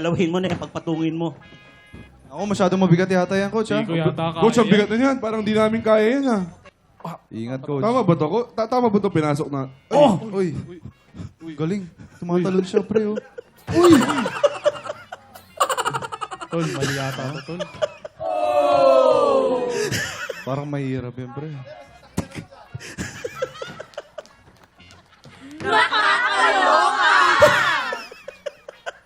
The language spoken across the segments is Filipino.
Lawhin mo na yung pagpatungin mo. Ako, masyadong mabigat yata yan, coach. Ha? Hindi ko yata kaya. Coach, ang bigat na yan. Parang di namin kaya yan, ha? Ingat, coach. Tama ba to? Tama ba to pinasok na? Ay, Oh! Uy. Galing. Tumatalon siya, pre. Oh. Uy! Tol, mali yata ako, tol. Parang mahirap yan, pre.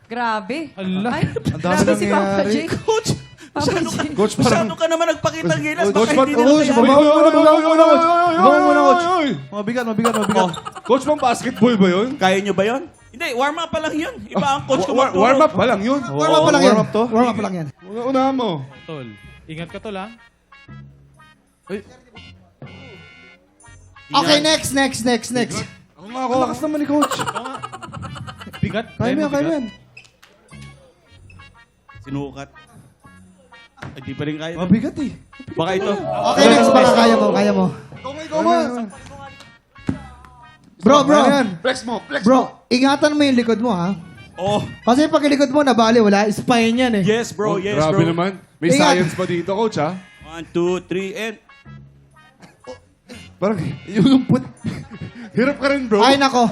Grabe. Ala. Ay, Ang dami grabe si Papa nangyayari. J. Coach! Papa Masyado J. ka, Coach, masyado ka naman nagpakita gilas. Coach, Baka hindi nila coach, kaya. babaw mo na, babaw mo na, coach. Babaw mo na, coach. Oy! Mabigat, mabigat, mabigat. Coach, pang basketball ba yun? Kaya nyo ba yun? Hindi, warm up pa lang yun. Iba ang coach ko magturo. Warm up pa lang yun. Warm up pa lang yan. Warm up to? Warm up lang yan. Unahan mo. Tol. Ingat ka, tol, ha? Okay, next. Ako nga, ako. Lakas naman ni coach. Bigat. Kaya mo yan, kaya mo yan. Sinukat. Ay, di pa rin kaya. Mabigat eh. Baka ito. Okay, next. Baka kaya mo. Ikaw ba? Bro, Flex mo, flex mo. Bro, ingatan mo yung likod mo, ha? Oh, Kasi pag likod mo, nabali, wala. Spine yan, eh. yes bro, yes bro. Grabe naman. May Ingat. science pa dito, coach, ha? 1, 2, 3, and... Parang yung put... Hirap ka rin, bro. Ay, nako.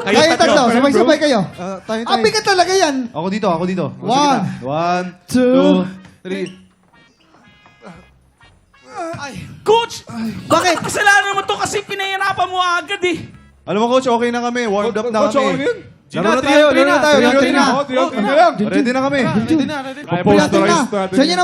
Kayo Kayo tatlo, Kayo, sabay-sabay kayo. Tayo, Ang bigat talaga yan. Ako dito, ako dito. O, sige One, na. 1, 2, 3. Coach! Bakit? Kasalanan mo to kasi pinahirapan mo agad eh. Alam mo, coach, okay na kami. Warmed up na Coach, okay kami. yun? Laro na tayo, laro na tayo. Three na. Ready na kami. Ready na. Ready na kami. Ready na, ready na. Posterize na. natin. Sa inyo na